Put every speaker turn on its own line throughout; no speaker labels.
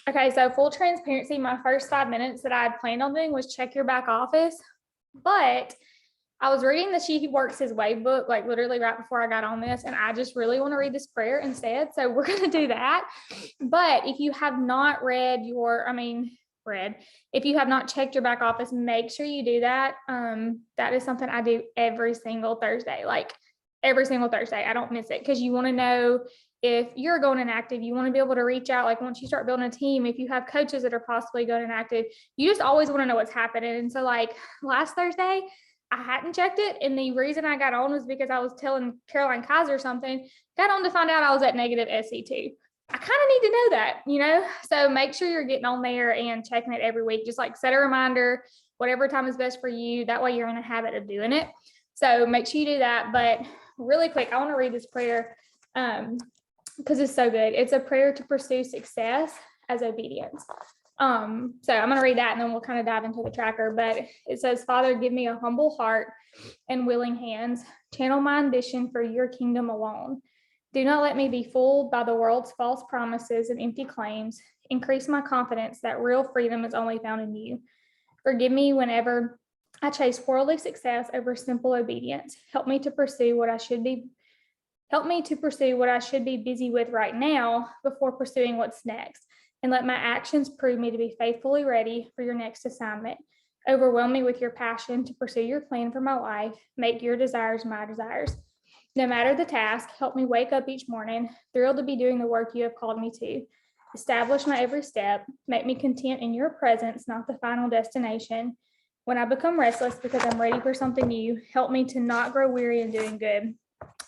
Okay, so full transparency, my first 5 minutes that I had planned on doing was check your back office. But I was reading the She Works His Way book, like literally right before I got on this, and I just really want to read this prayer instead. So we're going to do that. But if you have not if you have not checked your back office, make sure you do that. That is something I do every single Thursday, like every single Thursday. I don't miss it because you want to know if you're going inactive, you want to be able to reach out. Like once you start building a team, if you have coaches that are possibly going inactive, you just always want to know what's happening. And so like last Thursday, I hadn't checked it. And the reason I got on was because I was telling Caroline Kaiser something, got on to find out I was at negative SC2. I kind of need to know that, so make sure you're getting on there and checking it every week. Just like set a reminder, whatever time is best for you. That way you're in a habit of doing it. So make sure you do that. But really quick, I want to read this prayer because it's so good. It's a prayer to pursue success as obedience. So I'm going to read that and then we'll kind of dive into the tracker. But it says, Father, give me a humble heart and willing hands. Channel my ambition for your kingdom alone. Do not let me be fooled by the world's false promises and empty claims. Increase my confidence that real freedom is only found in you. Forgive me whenever I chase worldly success over simple obedience. Help me to pursue what I should be busy with right now before pursuing what's next. And let my actions prove me to be faithfully ready for your next assignment. Overwhelm me with your passion to pursue your plan for my life. Make your desires my desires. No matter the task, help me wake up each morning, thrilled to be doing the work you have called me to. Establish my every step. Make me content in your presence, not the final destination. When I become restless because I'm ready for something new, help me to not grow weary in doing good,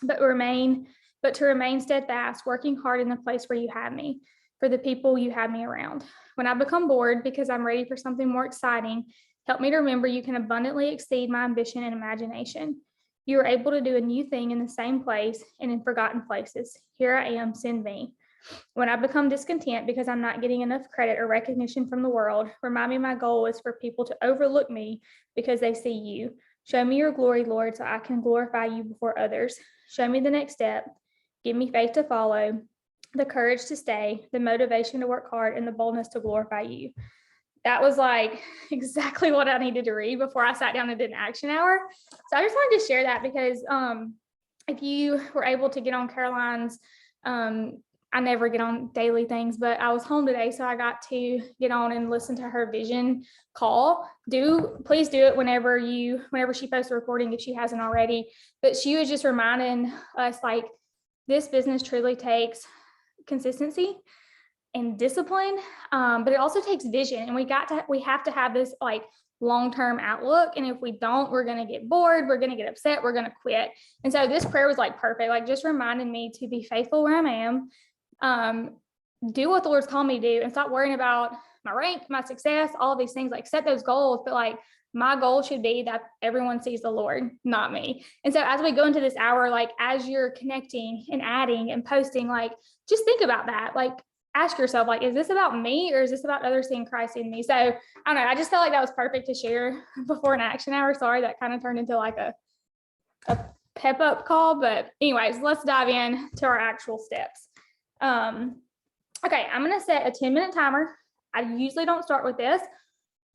but to remain steadfast, working hard in the place where you have me, for the people you have me around. When I become bored because I'm ready for something more exciting, help me to remember you can abundantly exceed my ambition and imagination. You are able to do a new thing in the same place and in forgotten places. Here I am, send me. When I become discontent because I'm not getting enough credit or recognition from the world, remind me my goal is for people to overlook me because they see you. Show me your glory, Lord, so I can glorify you before others. Show me the next step. Give me faith to follow, the courage to stay, the motivation to work hard, and the boldness to glorify you. That was like exactly what I needed to read before I sat down and did an action hour. So I just wanted to share that because if you were able to get on Caroline's, I never get on daily things, but I was home today, so I got to get on and listen to her vision call. Please do it whenever she posts a recording if she hasn't already. But she was just reminding us like this business truly takes consistency and discipline, but it also takes vision, and we have to have this like long-term outlook. And if we don't, we're going to get bored, we're going to get upset, we're going to quit. And so this prayer was like perfect, like just reminding me to be faithful where I am, do what the Lord's called me to do, and stop worrying about my rank, my success, all of these things. Like set those goals, but like my goal should be that everyone sees the Lord, not me. And so as we go into this hour, like as you're connecting and adding and posting, like just think about that. Like ask yourself, like, is this about me or is this about others seeing Christ in me? So I don't know. I just felt like that was perfect to share before an action hour. Sorry, that kind of turned into like a pep up call. But anyways, let's dive in to our actual steps. Okay, I'm going to set a 10-minute timer. I usually don't start with this,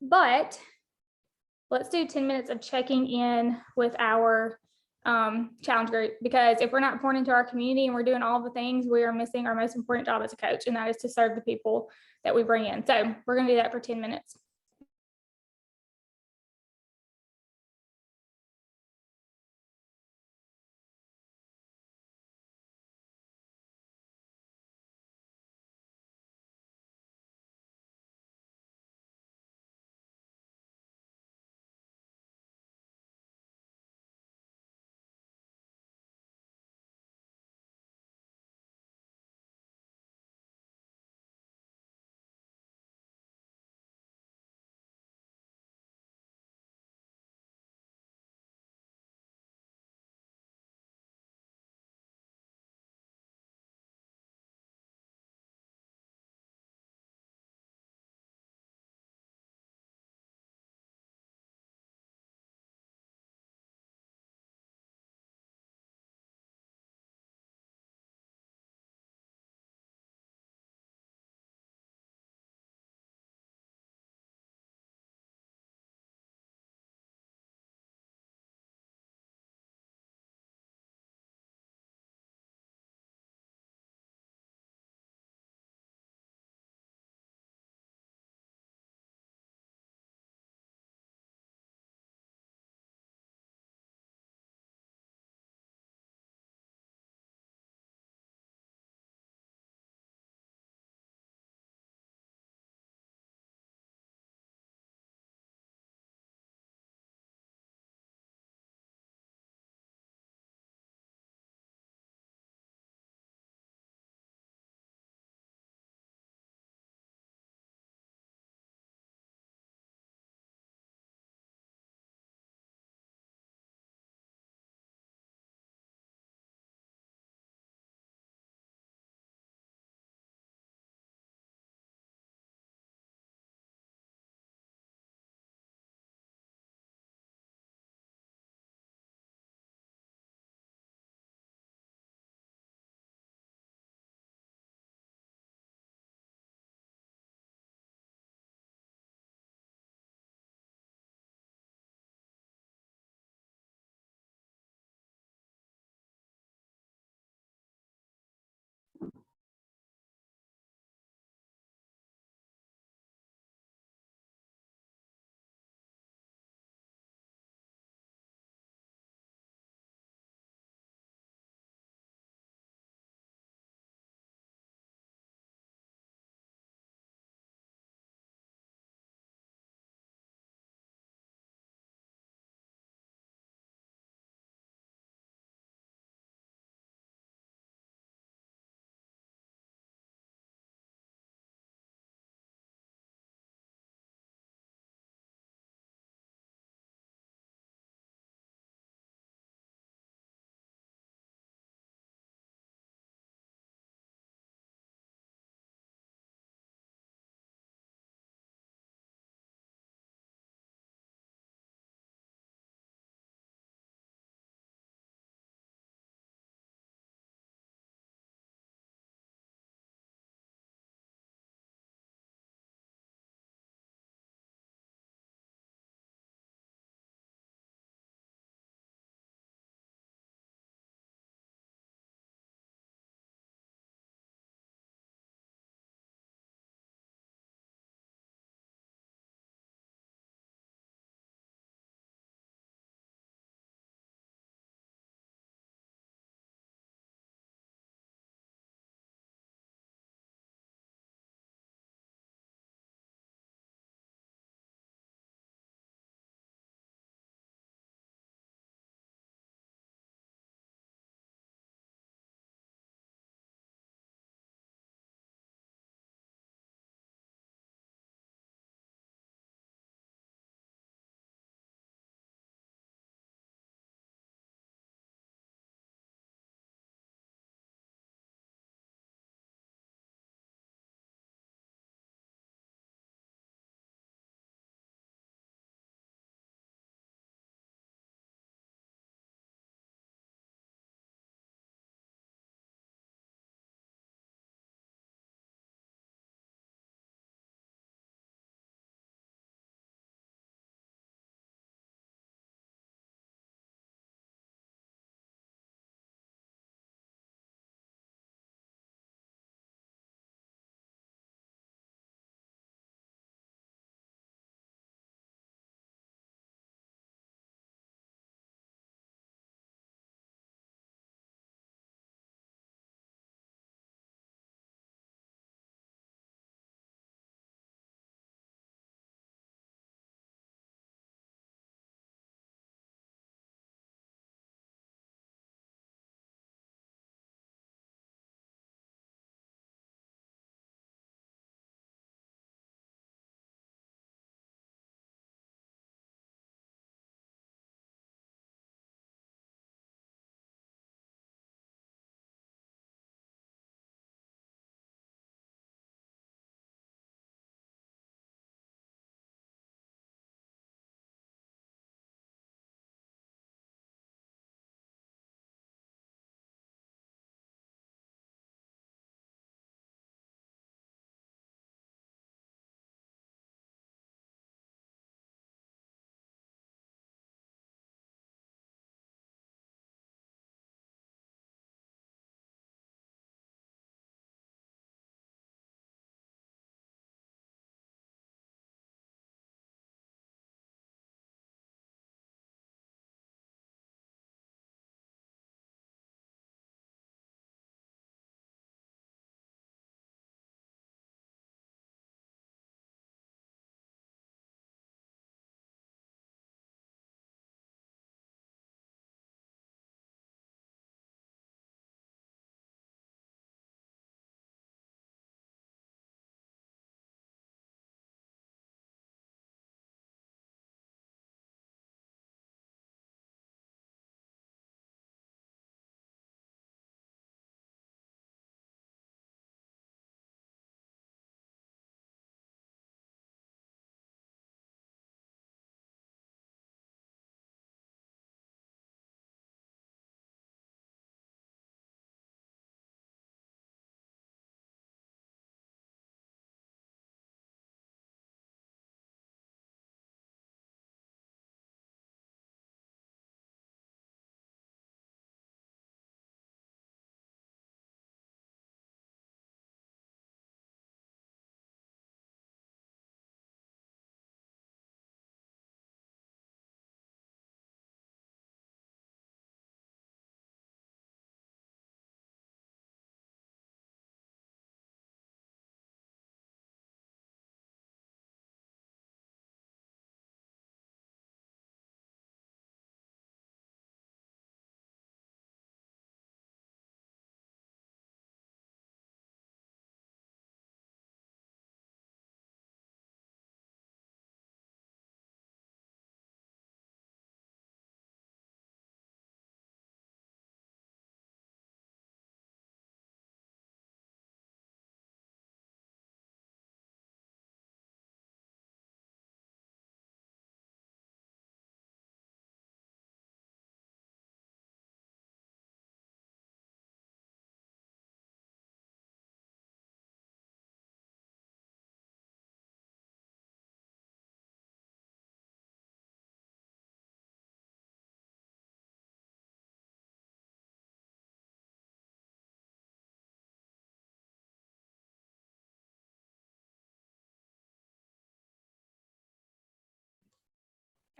but let's do 10 minutes of checking in with our challenge group, because if we're not pouring into our community and we're doing all the things, we are missing our most important job as a coach, and that is to serve the people that we bring in. So we're going to do that for 10 minutes.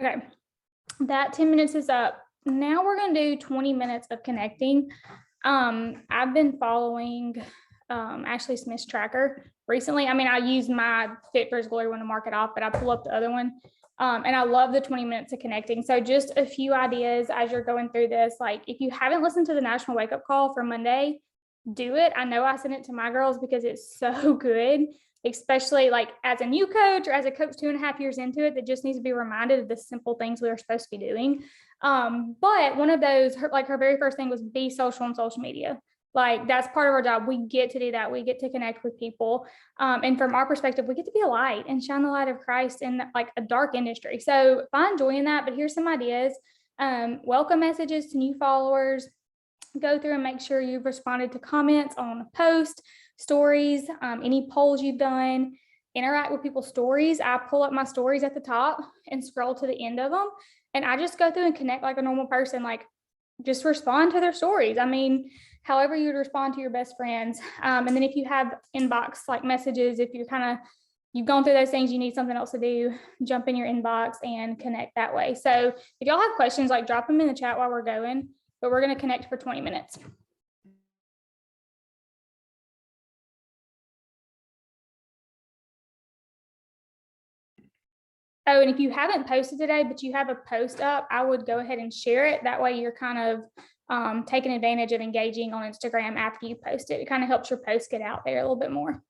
Okay, that 10 minutes is up. Now we're going to do 20 minutes of connecting. I've been following Ashley Smith's tracker recently. I mean, I use my Fit for His Glory one to mark it off, but I pull up the other one. And I love the 20 minutes of connecting. So just a few ideas as you're going through this. Like if you haven't listened to the National Wake Up Call for Monday, do it. I know I sent it to my girls because it's so good, especially like as a new coach or as a coach 2.5 years into it, that just needs to be reminded of the simple things we are supposed to be doing. But one of those, her very first thing was be social on social media. Like that's part of our job. We get to do that. We get to connect with people. And from our perspective, we get to be a light and shine the light of Christ in like a dark industry. So find joy in that. But here's some ideas. Welcome messages to new followers. Go through and make sure you've responded to comments on a post, stories, any polls you've done. Interact with people's stories. I pull up my stories at the top and scroll to the end of them. And I just go through and connect like a normal person, like just respond to their stories. I mean, however you'd respond to your best friends. And then if you have inbox like messages, if you're you've gone through those things, you need something else to do, jump in your inbox and connect that way. So if y'all have questions, like drop them in the chat while we're going, but we're going to connect for 20 minutes. Oh, and if you haven't posted today, but you have a post up, I would go ahead and share it. That way you're kind of taking advantage of engaging on Instagram after you post it. It kind of helps your post get out there a little bit more.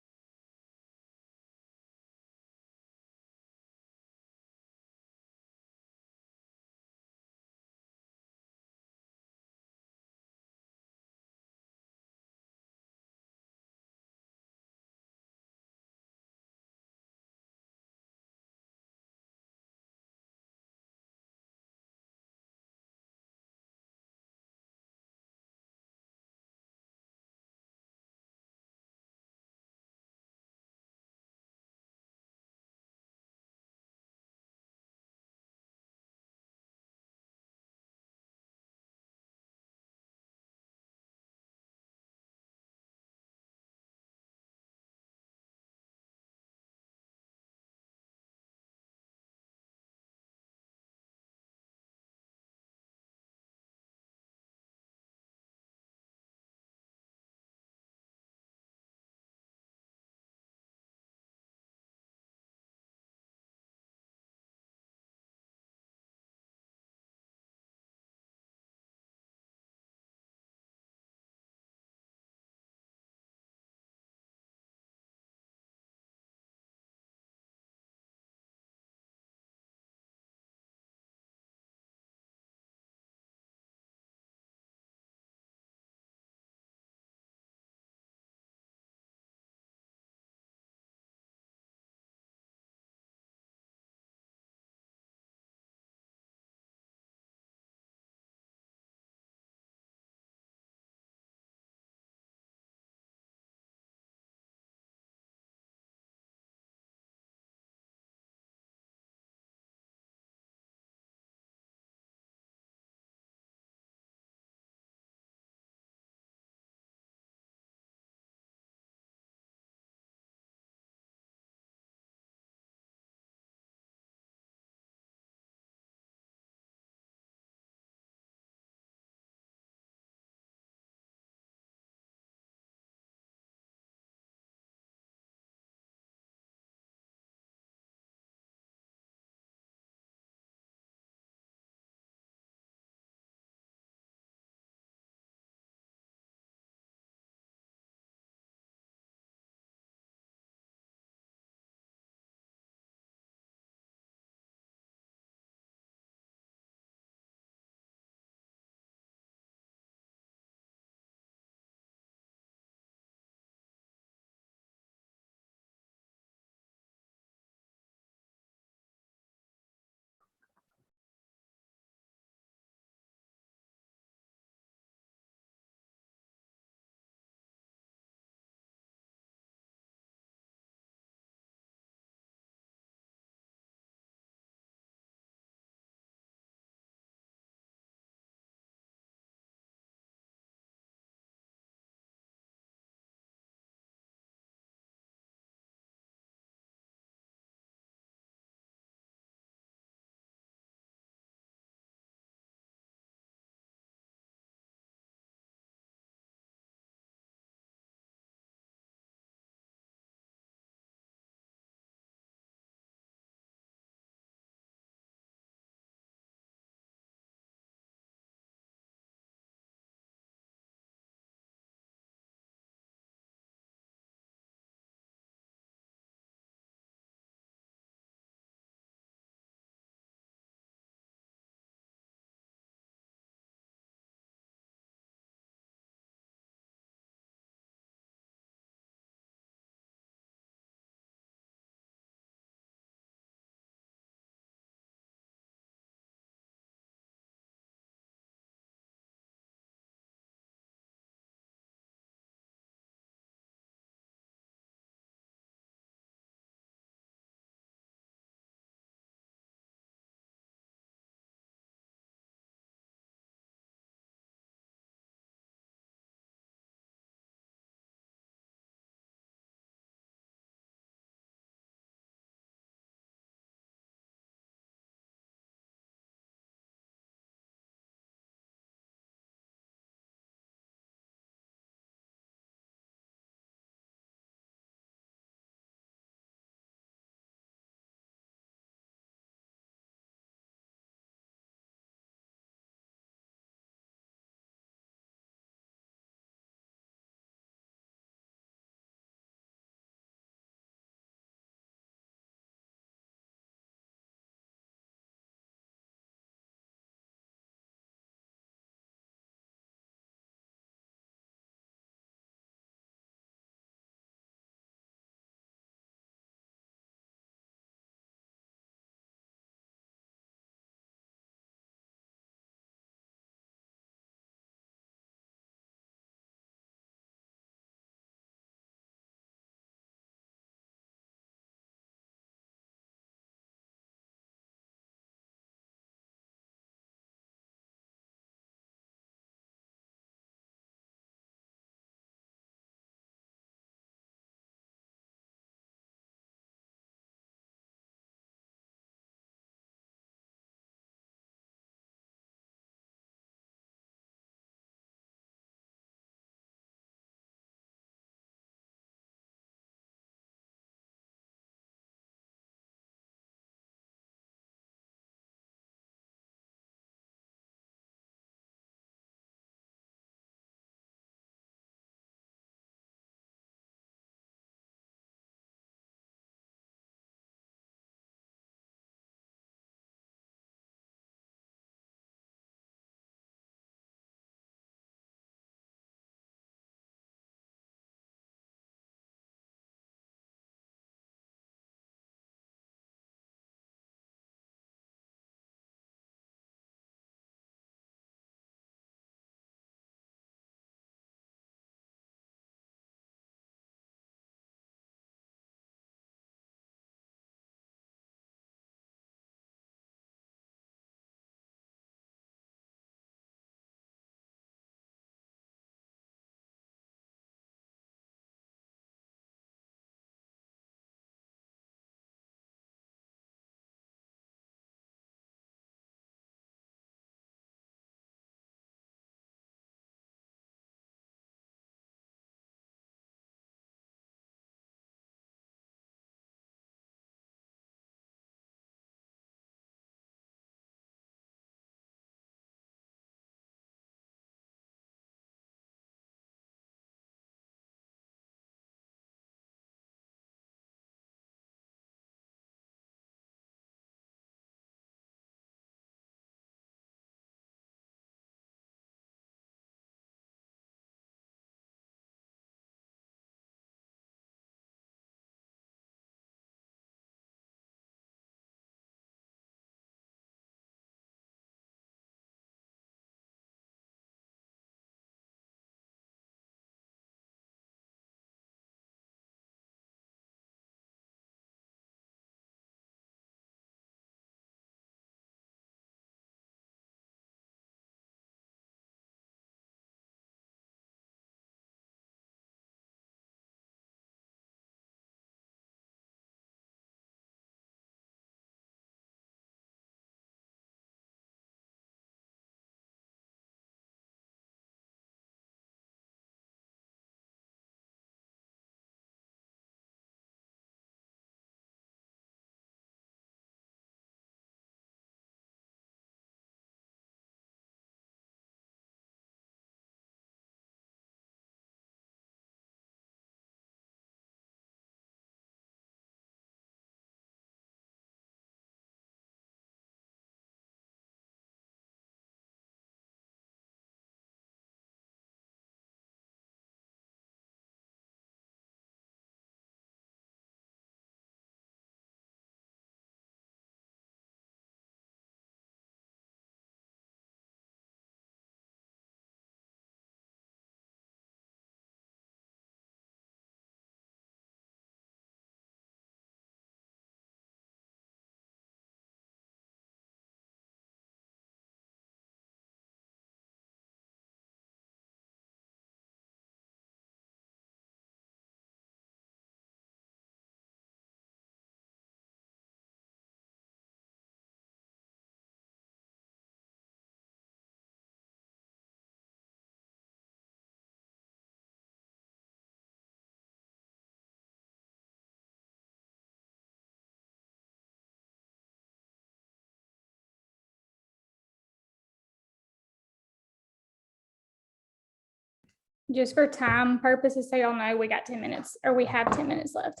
Just for time purposes, so y'all know we got 10 minutes, or we have 10 minutes left.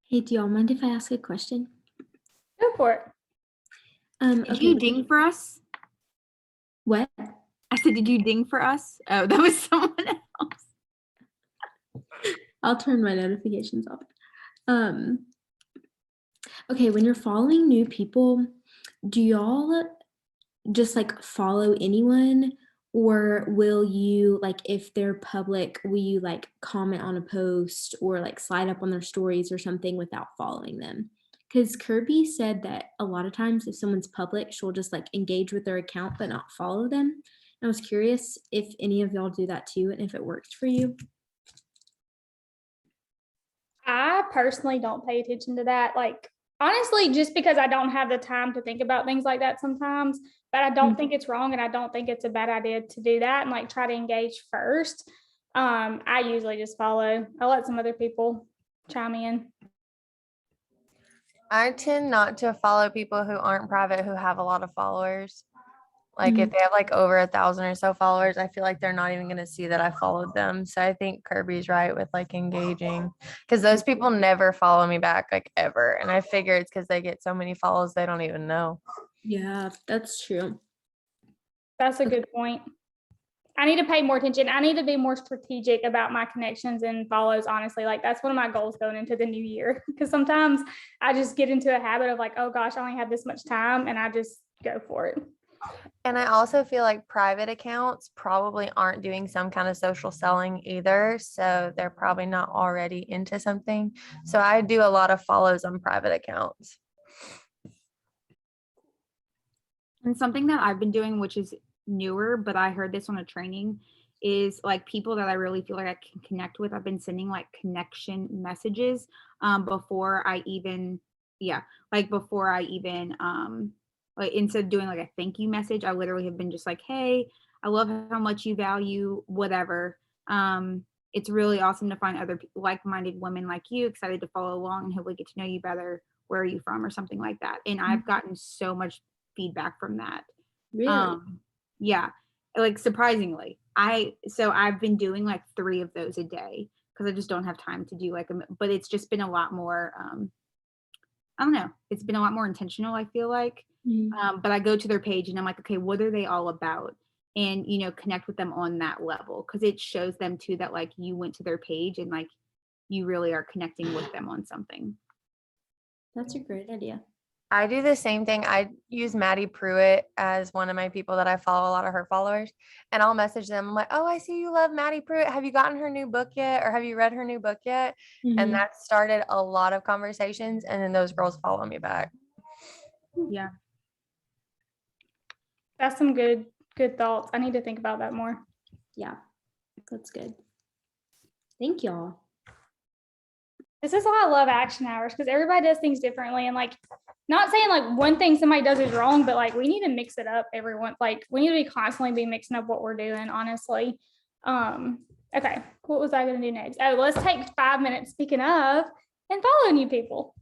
Hey, do y'all mind if I ask a question?
Go for it.
Did
Okay.
you ding for us?
What?
I said, did you ding for us? Oh, that was someone else.
I'll turn my notifications off. Okay, when you're following new people, do y'all just like follow anyone, or will you, like, if they're public, will you like comment on a post or like slide up on their stories or something without following them? Because Kirby said that a lot of times if someone's public, she'll just like engage with their account but not follow them. And I was curious if any of y'all do that too and if it works for you.
I personally don't pay attention to that. Like, honestly, just because I don't have the time to think about things like that sometimes, but I don't think it's wrong and I don't think it's a bad idea to do that and like try to engage first. I usually just follow. I let some other people chime in.
I tend not to follow people who aren't private who have a lot of followers. Like if they have like over 1,000 or so followers, I feel like they're not even gonna see that I followed them. So I think Kirby's right with like engaging, because those people never follow me back like ever. And I figure it's because they get so many follows they don't even know.
Yeah, that's true.
That's a good point. I need to pay more attention. I need to be more strategic about my connections and follows, honestly. Like that's one of my goals going into the new year. Because sometimes I just get into a habit of like, oh gosh, I only have this much time and I just go for it.
And I also feel like private accounts probably aren't doing some kind of social selling either. So they're probably not already into something. So I do a lot of follows on private accounts.
And something that I've been doing, which is newer, but I heard this on a training, is like people that I really feel like I can connect with. I've been sending like connection messages before I even, before I even, like instead of doing like a thank you message, I literally have been just like, hey, I love how much you value whatever. It's really awesome to find other like-minded women like you, excited to follow along and hopefully get to know you better. Where are you from, or something like that. And I've gotten so much feedback from that.
Really?
Yeah, like surprisingly, I've been doing like 3 of those a day because I just don't have time to do like but it's just been a lot more I don't know, it's been a lot more intentional, I feel like. But I go to their page and I'm like, okay, what are they all about? And connect with them on that level, because it shows them too that like you went to their page and like you really are connecting with them on something.
That's a great idea.
I do the same thing. I use Maddie Pruitt as one of my people that I follow, a lot of her followers, and I'll message them. I'm like, oh, I see you love Maddie Pruitt. Have you gotten her new book yet? Or have you read her new book yet? And that started a lot of conversations. And then those girls follow me back.
Yeah.
That's some good thoughts. I need to think about that more.
Yeah, that's good. Thank y'all.
This is why I love action hours, because everybody does things differently. And like, not saying like one thing somebody does is wrong, but like we need to mix it up everyone. Like we need to be constantly be mixing up what we're doing, honestly. Okay, what was I gonna do next? Oh, let's take 5 minutes, speaking of, and follow new people.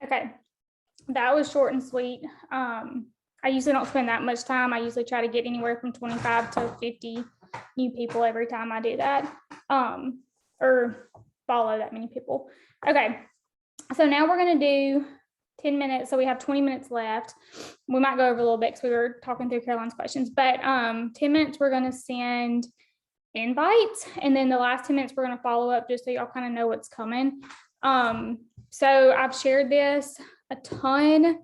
Okay, that was short and sweet. I usually don't spend that much time. I usually try to get anywhere from 25 to 50 new people every time I do that, or follow that many people. Okay, so now we're gonna do 10 minutes. So we have 20 minutes left. We might go over a little bit because we were talking through Caroline's questions, but 10 minutes, we're gonna send invites. And then the last 10 minutes, we're gonna follow up just so y'all kind of know what's coming. So I've shared this a ton,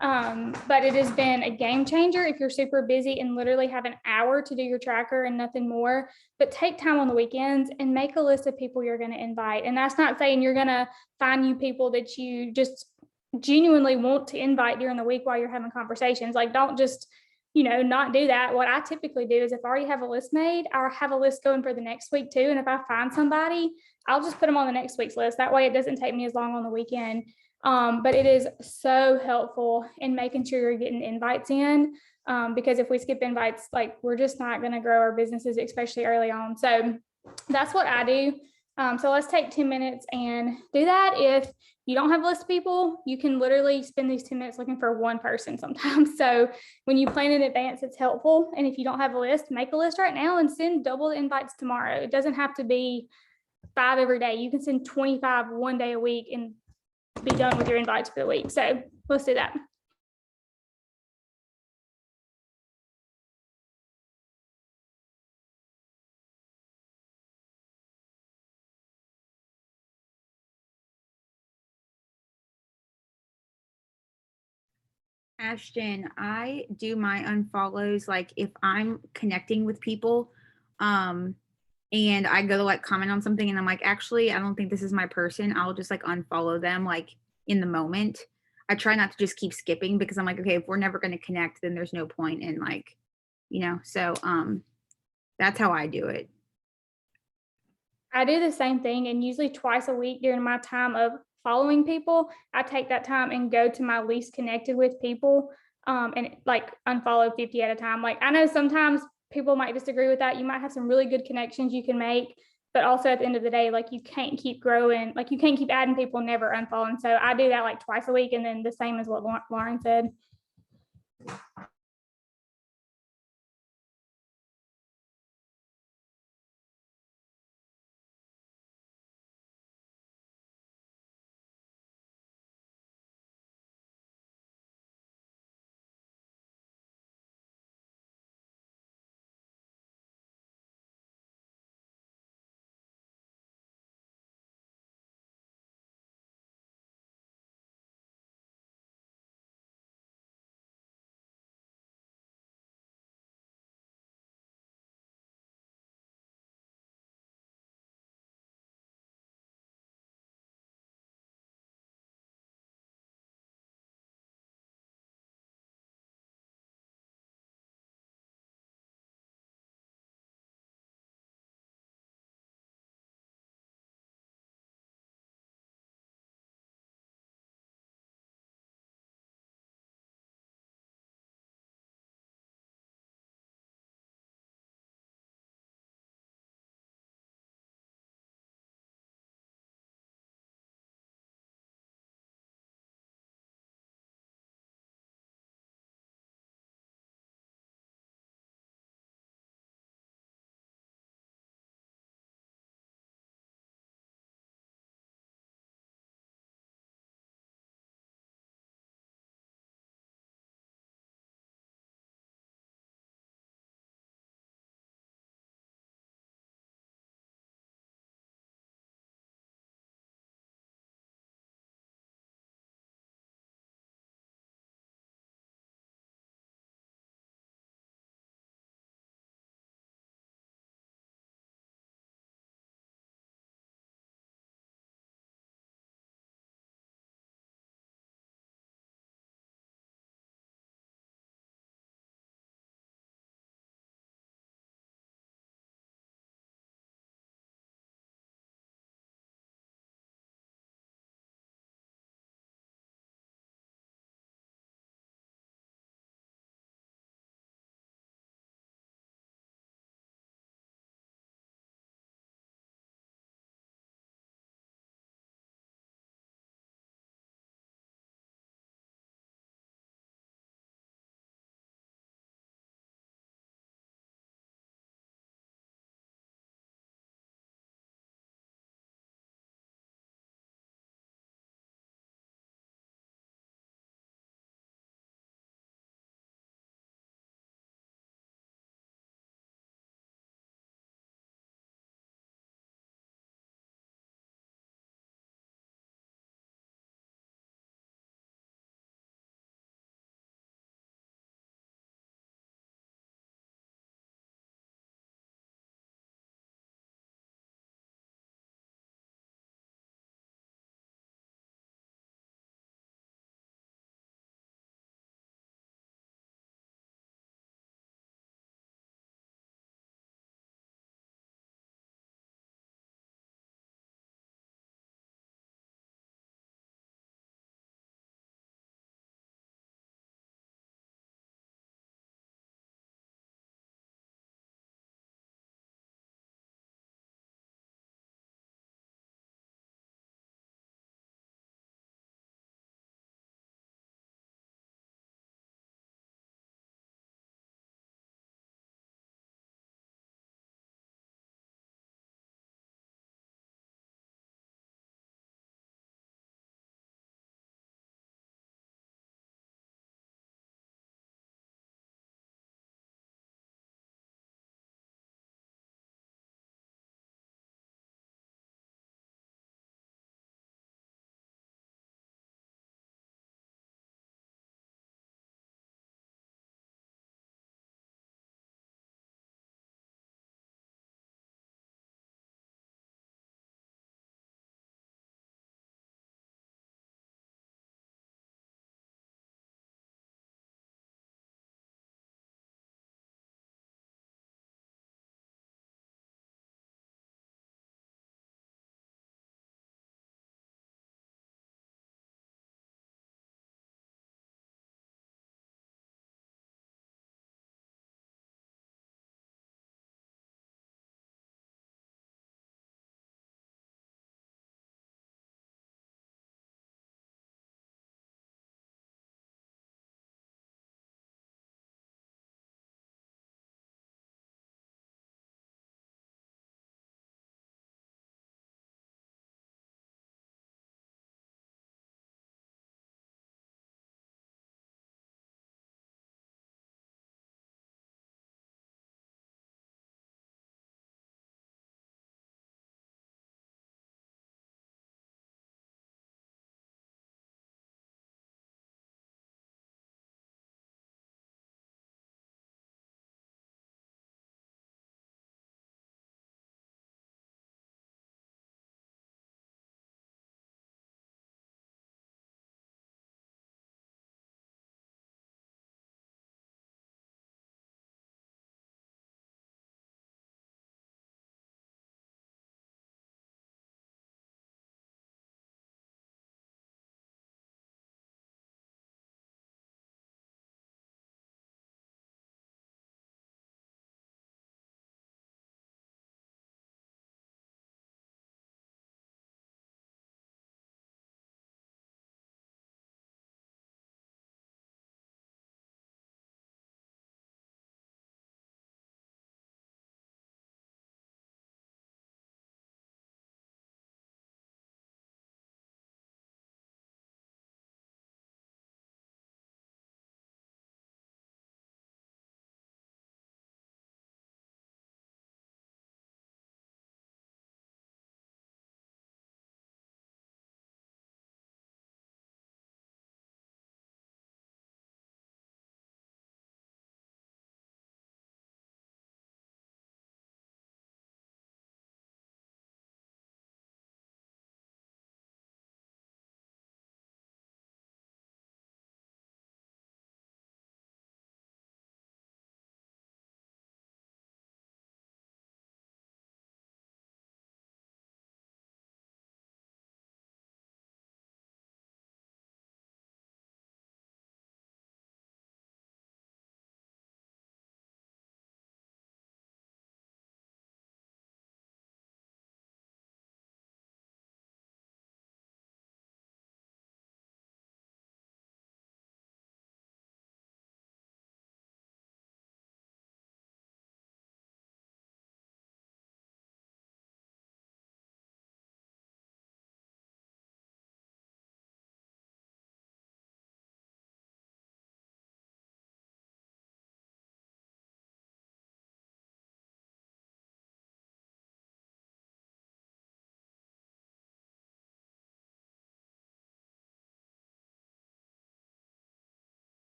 but it has been a game changer if you're super busy and literally have an hour to do your tracker and nothing more. But take time on the weekends and make a list of people you're going to invite. And that's not saying you're going to find new people that you just genuinely want to invite during the week while you're having conversations. Like, don't just, not do that. What I typically do is if I already have a list made, I'll have a list going for the next week too. And if I find somebody, I'll just put them on the next week's list. That way it doesn't take me as long on the weekend. But it is so helpful in making sure you're getting invites in, because if we skip invites, like, we're just not going to grow our businesses, especially early on. So that's what I do. So let's take 10 minutes and do that. If you don't have a list of people, you can literally spend these 10 minutes looking for one person sometimes. So when you plan in advance, it's helpful. And if you don't have a list, make a list right now and send double the invites tomorrow. It doesn't have to be 5 every day. You can send 25 one day a week and be done with your invites for the week. So let's do that.
Ashton, I do my unfollows like if I'm connecting with people, and I go to like comment on something and I'm like, actually, I don't think this is my person. I'll just like unfollow them like in the moment. I try not to just keep skipping because I'm like, okay, if we're never going to connect, then there's no point in like, so that's how I do it.
I do the same thing, and usually twice a week during my time of following people, I take that time and go to my least connected with people, and like unfollow 50 at a time. Like, I know sometimes people might disagree with that. You might have some really good connections you can make, but also at the end of the day, like, you can't keep growing, like, you can't keep adding people, never unfollowing. So I do that like twice a week, and then the same as what Lauren said.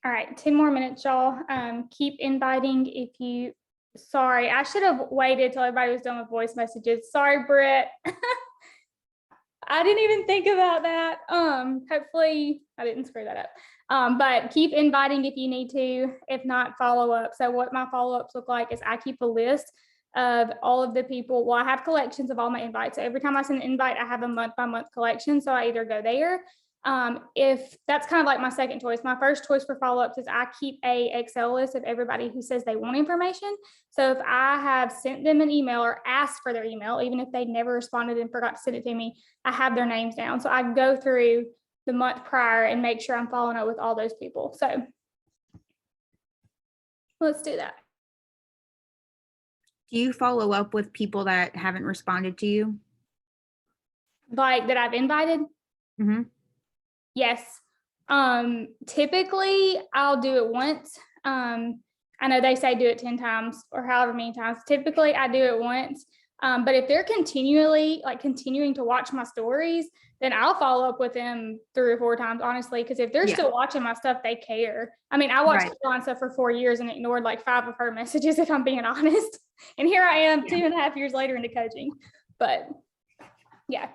All right, 10 more minutes, y'all. Keep inviting if you, sorry, I should have waited till everybody was done with voice messages. Sorry, Britt. I didn't even think about that. Hopefully I didn't screw that up. But keep inviting if you need to, if not, follow up. So what my follow-ups look like is I keep a list of all of the people. Well, I have collections of all my invites. So every time I send an invite, I have a month-by-month collection. So I either go there. If that's kind of like my second choice, my first choice for follow-ups is I keep a Excel list of everybody who says they want information. So if I have sent them an email or asked for their email, even if they never responded and forgot to send it to me, I have their names down. So I go through the month prior and make sure I'm following up with all those people. So let's do that.
Do you follow up with people that haven't responded to you?
Like that I've invited?
Mm-hmm.
Yes. Typically I'll do it once. I know they say do it 10 times or however many times. Typically I do it once. But if they're continuing to watch my stories, then I'll follow up with them 3 or 4 times, honestly, because if they're
Yeah.
still watching my stuff, they care. I mean, I watched
Right.
Caroline stuff for 4 years and ignored like 5 of her messages, if I'm being honest. And here I am
Yeah.
2.5 years later into coaching. But yeah.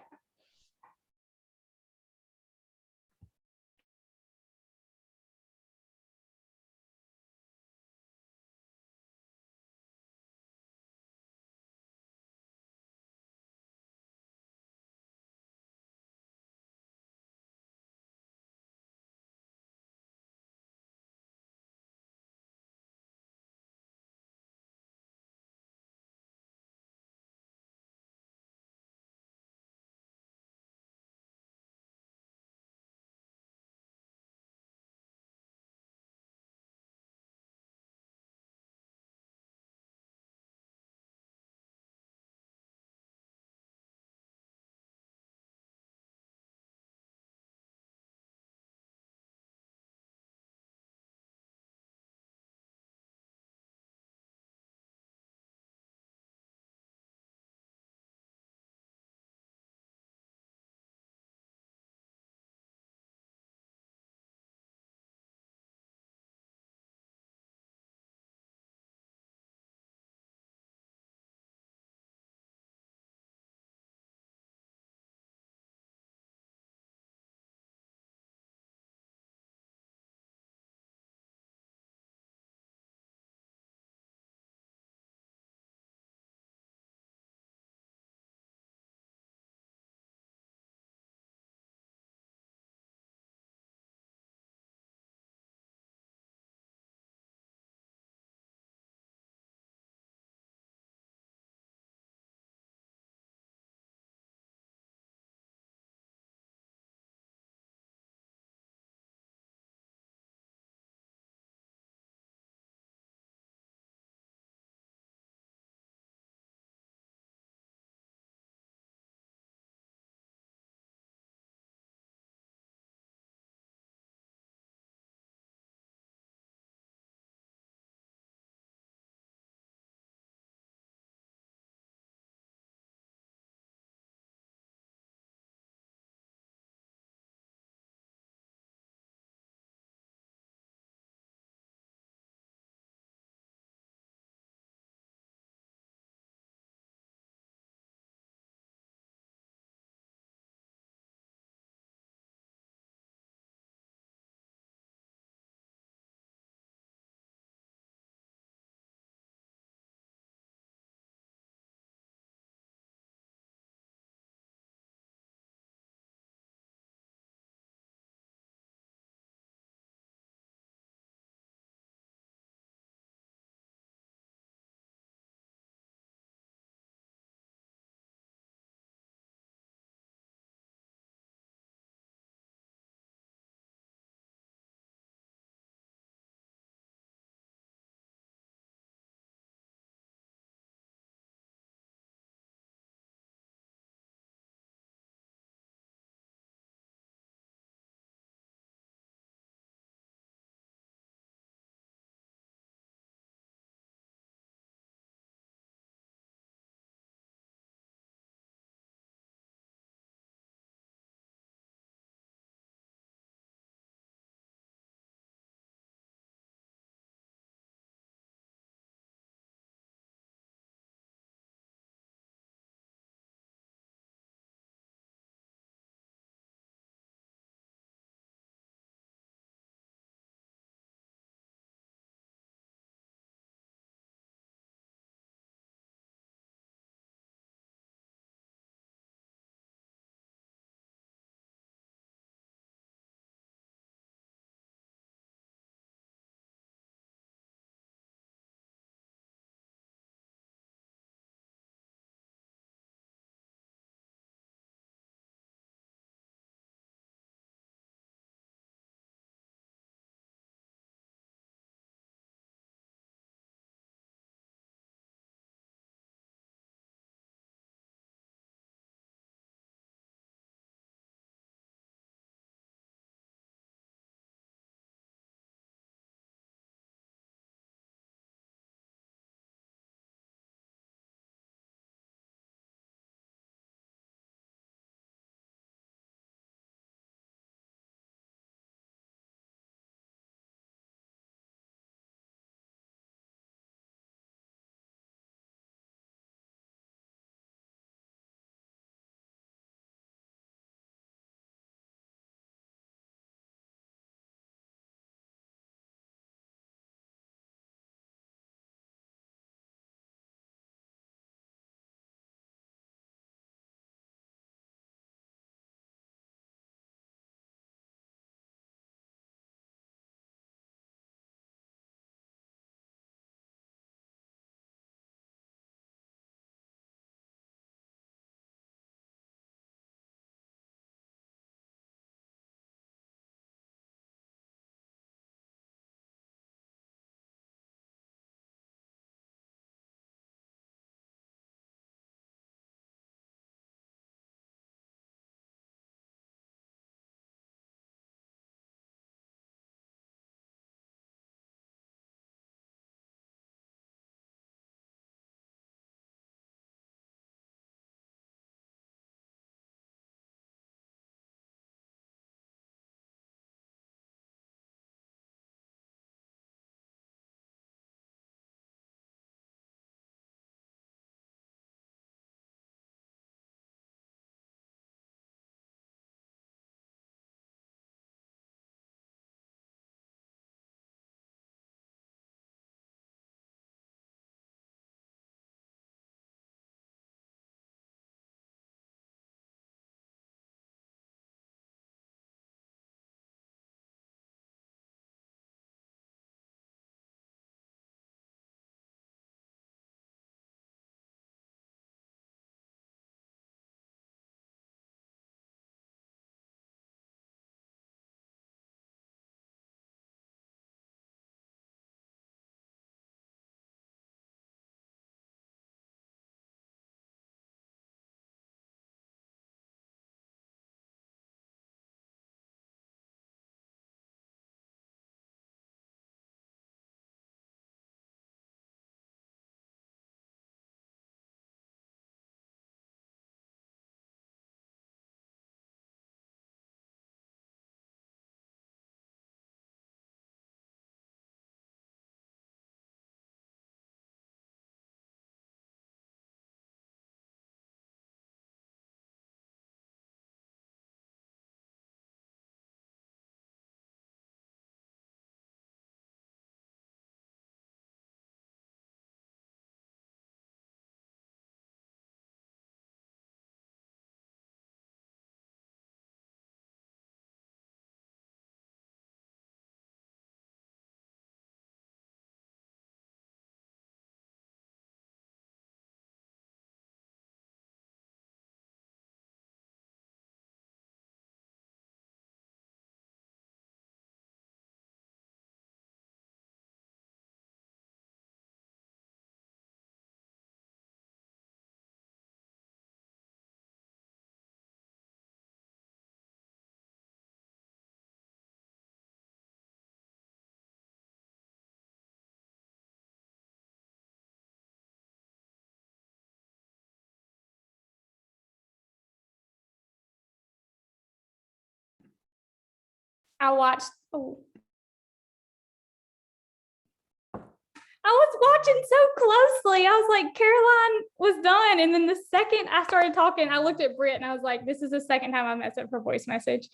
I watched, oh. I was watching so closely. I was like, Caroline was done. And then the second I started talking, I looked at Britt and I was like, this is the second time I messed up her voice message.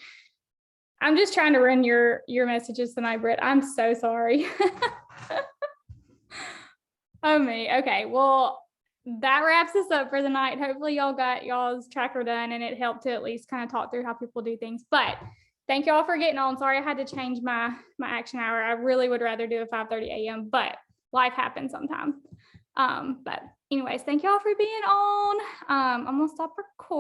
I'm just trying to run your messages tonight, Britt. I'm so sorry. Oh me. Okay. Well, that wraps us up for the night. Hopefully y'all got y'all's tracker done and it helped to at least kind of talk through how people do things. But thank y'all for getting on. Sorry I had to change my action hour. I really would rather do a 5:30 a.m., but life happens sometimes. But anyways, thank y'all for being on. I'm gonna stop recording.